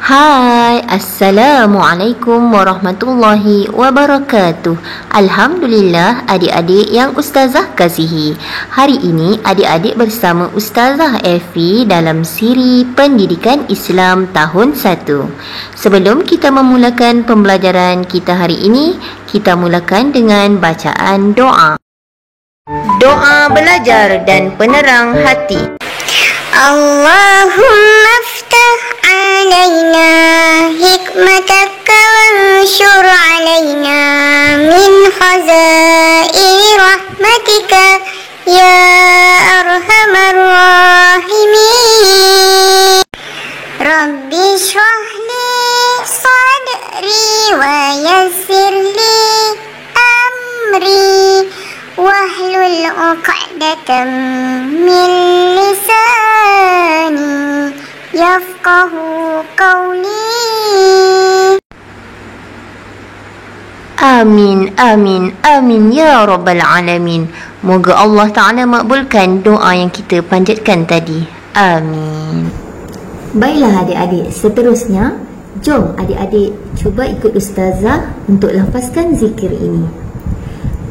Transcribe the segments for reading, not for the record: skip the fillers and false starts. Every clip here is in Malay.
Hai, Assalamualaikum warahmatullahi wabarakatuh. Alhamdulillah adik-adik yang Ustazah kasihi. Hari ini adik-adik bersama Ustazah Efi dalam siri Pendidikan Islam tahun 1. Sebelum kita memulakan pembelajaran kita hari ini, kita mulakan dengan bacaan doa. Doa belajar dan penerang hati. Allahumma aftah alaina hikmataka wanshur alaina min khazaini rahmatika ya arhamar rahimin. Rabbi shrah li sadri wa yassir li amri wahlul 'uqdatam min lisani yafqahu qawli. Amin, amin, amin ya Rabbal Alamin. Moga Allah Ta'ala makbulkan doa yang kita panjatkan tadi. Amin. Baiklah adik-adik, seterusnya jom adik-adik cuba ikut Ustazah untuk lafazkan zikir ini.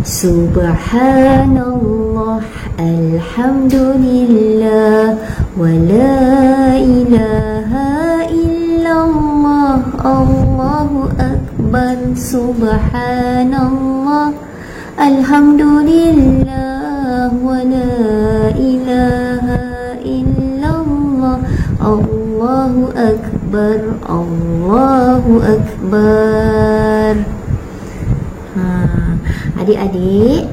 Subhanallah, alhamdulillah, wa la ilaha illallah, Allahu akbar. Subhanallah, alhamdulillah, wa la ilaha illallah, Allahu akbar, Allahu akbar. Adik-adik,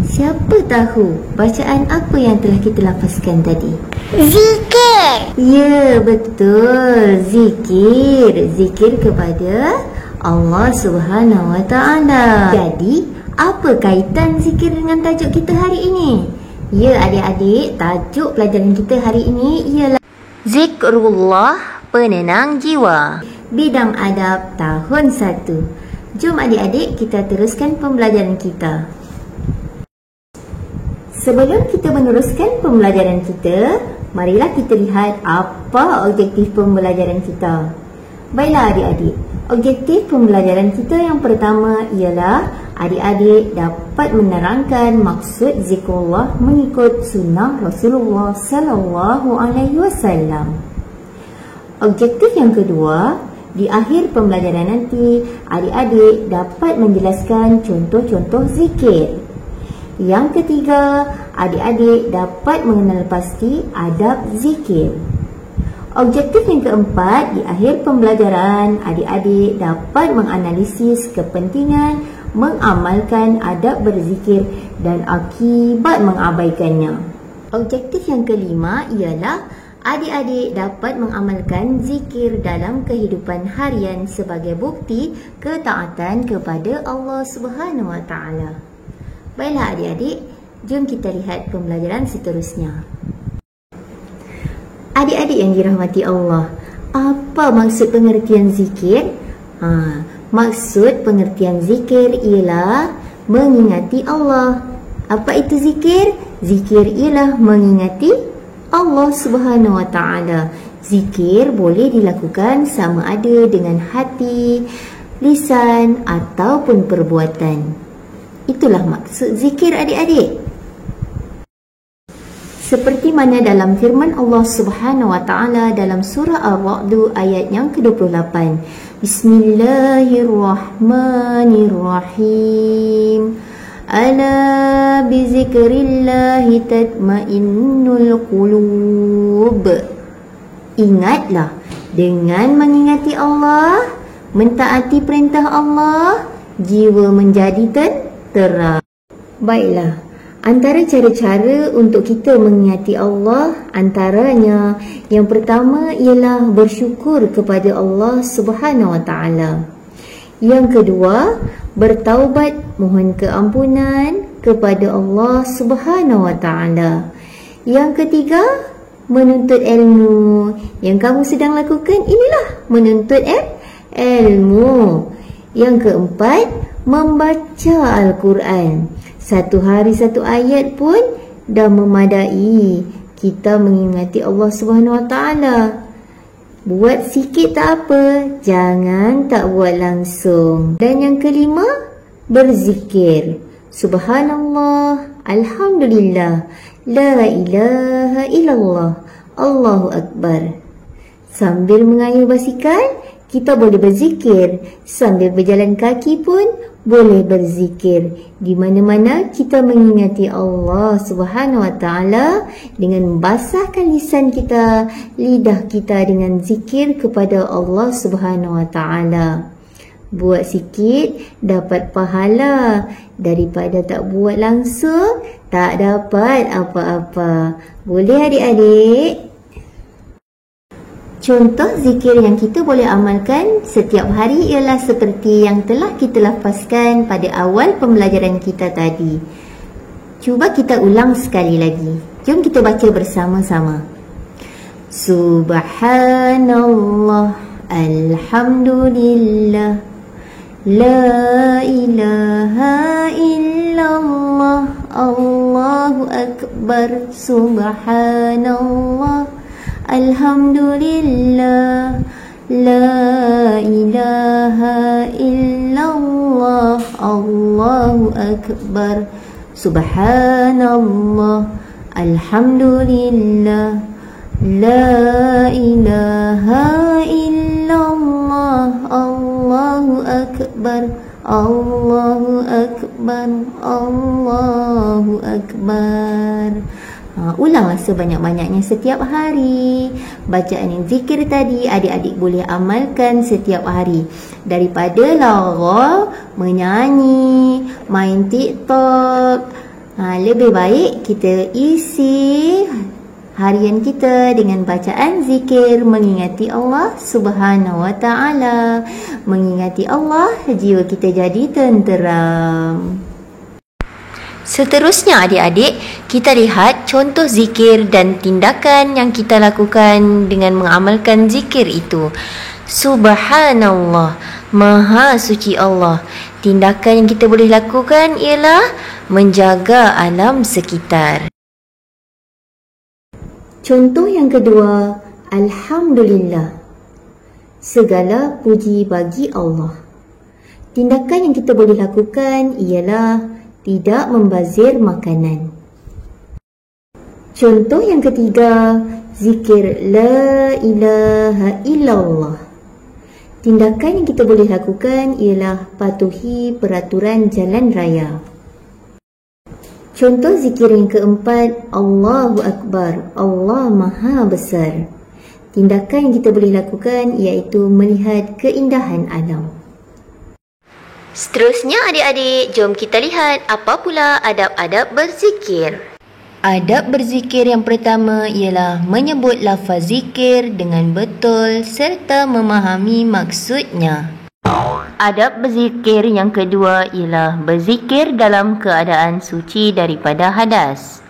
siapa tahu bacaan apa yang telah kita lafazkan tadi? Zikir. Ya, betul. Zikir. Zikir kepada Allah Subhanahu Wa Taala. Jadi, apa kaitan zikir dengan tajuk kita hari ini? Ya, adik-adik, tajuk pelajaran kita hari ini ialah Zikrullah Penenang Jiwa. Bidang Adab tahun 1. Jom adik-adik kita teruskan pembelajaran kita. Sebelum kita meneruskan pembelajaran kita, marilah kita lihat apa objektif pembelajaran kita. Baiklah adik-adik, objektif pembelajaran kita yang pertama ialah adik-adik dapat menerangkan maksud zikrullah mengikut sunnah Rasulullah sallallahu alaihi wasallam. Objektif yang kedua, di akhir pembelajaran nanti, adik-adik dapat menjelaskan contoh-contoh zikir. Yang ketiga, adik-adik dapat mengenal pasti adab zikir. Objektif yang keempat, di akhir pembelajaran, adik-adik dapat menganalisis kepentingan mengamalkan adab berzikir dan akibat mengabaikannya. Objektif yang kelima ialah adik-adik dapat mengamalkan zikir dalam kehidupan harian sebagai bukti ketaatan kepada Allah Subhanahu Wa Taala. Baiklah adik-adik, jom kita lihat pembelajaran seterusnya. Adik-adik yang dirahmati Allah, apa maksud pengertian zikir? Maksud pengertian zikir ialah mengingati Allah. Apa itu zikir? Zikir ialah mengingati Allah Subhanahu Wa Taala. Zikir boleh dilakukan sama ada dengan hati, lisan ataupun perbuatan. Itulah maksud zikir adik-adik. Seperti mana dalam firman Allah Subhanahu Wa Taala dalam surah Ar-Ra'd ayat yang ke-28. Bismillahirrahmanirrahim. Ala bizikrillahi tatmainnul qulub. Ingatlah, dengan mengingati Allah, mentaati perintah Allah, jiwa menjadi tenteram. Baiklah, antara cara-cara untuk kita mengingati Allah, antaranya yang pertama ialah bersyukur kepada Allah Subhanahu Wa Taala. Yang kedua, bertaubat mohon keampunan kepada Allah Subhanahu Wa Taala. Yang ketiga, menuntut ilmu. Yang kamu sedang lakukan inilah menuntut ilmu. Yang keempat, membaca Al-Quran. Satu hari satu ayat pun dah memadai kita mengingati Allah Subhanahu Wa Taala. Buat sikit tak apa, jangan tak buat langsung. Dan yang kelima, berzikir. Subhanallah, Alhamdulillah, La ilaha illallah, Allahu Akbar. Sambil mengayuh basikal, kita boleh berzikir. Sambil berjalan kaki pun boleh berzikir. Di mana-mana kita mengingati Allah Subhanahu wa taala dengan basahkan lisan kita, lidah kita dengan zikir kepada Allah Subhanahu wa taala. Buat sikit dapat pahala, daripada tak buat langsung tak dapat apa-apa. Boleh adik-adik? Contoh zikir yang kita boleh amalkan setiap hari ialah seperti yang telah kita lafazkan pada awal pembelajaran kita tadi. Cuba kita ulang sekali lagi. Jom kita baca bersama-sama. Subhanallah, Alhamdulillah, La ilaha illallah, Allahu Akbar. Subhanallah, Alhamdulillah, La ilaha illallah, Allahu Akbar. Subhanallah, Alhamdulillah, La ilaha illallah, Allahu Akbar. Allahu Akbar, Allahu Akbar. Ulanglah sebanyak-banyaknya setiap hari. Bacaan yang zikir tadi adik-adik boleh amalkan setiap hari. Daripada lara, menyanyi, main TikTok, lebih baik kita isi harian kita dengan bacaan zikir, mengingati Allah Subhanahu wa taala. Mengingati Allah, jiwa kita jadi tenteram. Seterusnya adik-adik, kita lihat contoh zikir dan tindakan yang kita lakukan dengan mengamalkan zikir itu. Subhanallah, Maha Suci Allah. Tindakan yang kita boleh lakukan ialah menjaga alam sekitar. Contoh yang kedua, Alhamdulillah. Segala puji bagi Allah. Tindakan yang kita boleh lakukan ialah tidak membazir makanan. Contoh yang ketiga, zikir La ilaha illallah. Tindakan yang kita boleh lakukan ialah patuhi peraturan jalan raya. Contoh zikir yang keempat, Allahu Akbar, Allah Maha Besar. Tindakan yang kita boleh lakukan iaitu melihat keindahan alam. Seterusnya adik-adik, jom kita lihat apa pula adab-adab berzikir. Adab berzikir yang pertama ialah menyebut lafaz zikir dengan betul serta memahami maksudnya. Adab berzikir yang kedua ialah berzikir dalam keadaan suci daripada hadas.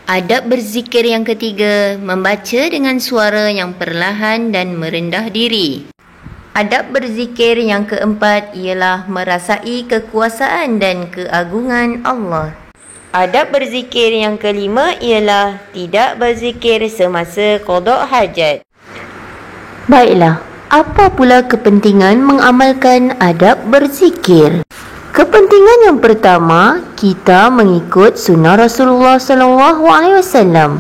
Adab berzikir yang ketiga, membaca dengan suara yang perlahan dan merendah diri. Adab berzikir yang keempat ialah merasai kekuasaan dan keagungan Allah. Adab berzikir yang kelima ialah tidak berzikir semasa qada hajat. Baiklah, apa pula kepentingan mengamalkan adab berzikir? Kepentingan yang pertama, kita mengikut sunnah Rasulullah SAW.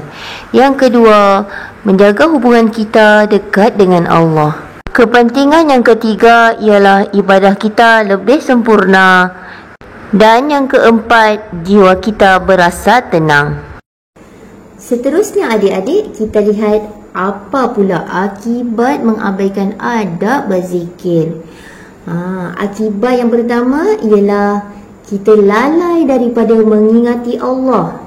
Yang kedua, menjaga hubungan kita dekat dengan Allah. Kepentingan yang ketiga ialah ibadah kita lebih sempurna. Dan yang keempat, jiwa kita berasa tenang. Seterusnya adik-adik, kita lihat apa pula akibat mengabaikan adab berzikir. Akibat yang pertama ialah kita lalai daripada mengingati Allah.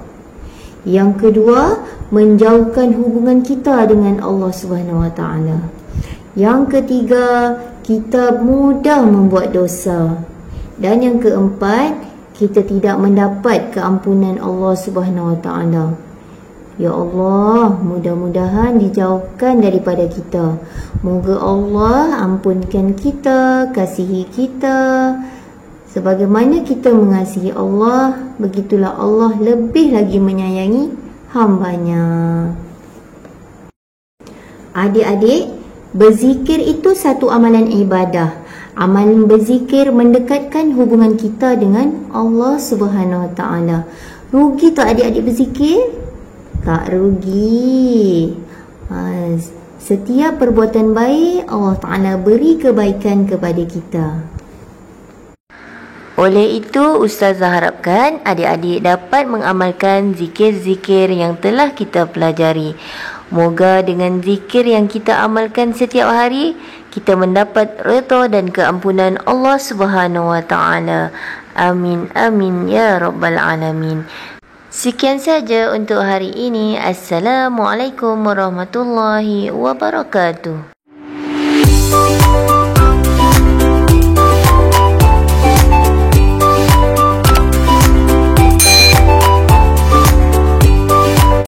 Yang kedua, menjauhkan hubungan kita dengan Allah Subhanahu wa taala. Yang ketiga, kita mudah membuat dosa. Dan yang keempat, kita tidak mendapat keampunan Allah Subhanahu wa taala. Ya Allah, mudah-mudahan dijauhkan daripada kita. Moga Allah ampunkan kita, kasihi kita. Sebagaimana kita mengasihi Allah, begitulah Allah lebih lagi menyayangi hambanya. Adik-adik, berzikir itu satu amalan ibadah. Amalan berzikir mendekatkan hubungan kita dengan Allah Subhanahu Wa Taala. Rugi tak adik-adik berzikir? Tak rugi. Setiap perbuatan baik Allah Ta'ala beri kebaikan kepada kita. Oleh itu, Ustazah harapkan adik-adik dapat mengamalkan zikir-zikir yang telah kita pelajari. Moga dengan zikir yang kita amalkan setiap hari, kita mendapat redha dan keampunan Allah Subhanahu Wa Taala. Amin, amin, ya Rabbal Alamin. Sekian saja untuk hari ini. Assalamualaikum warahmatullahi wabarakatuh.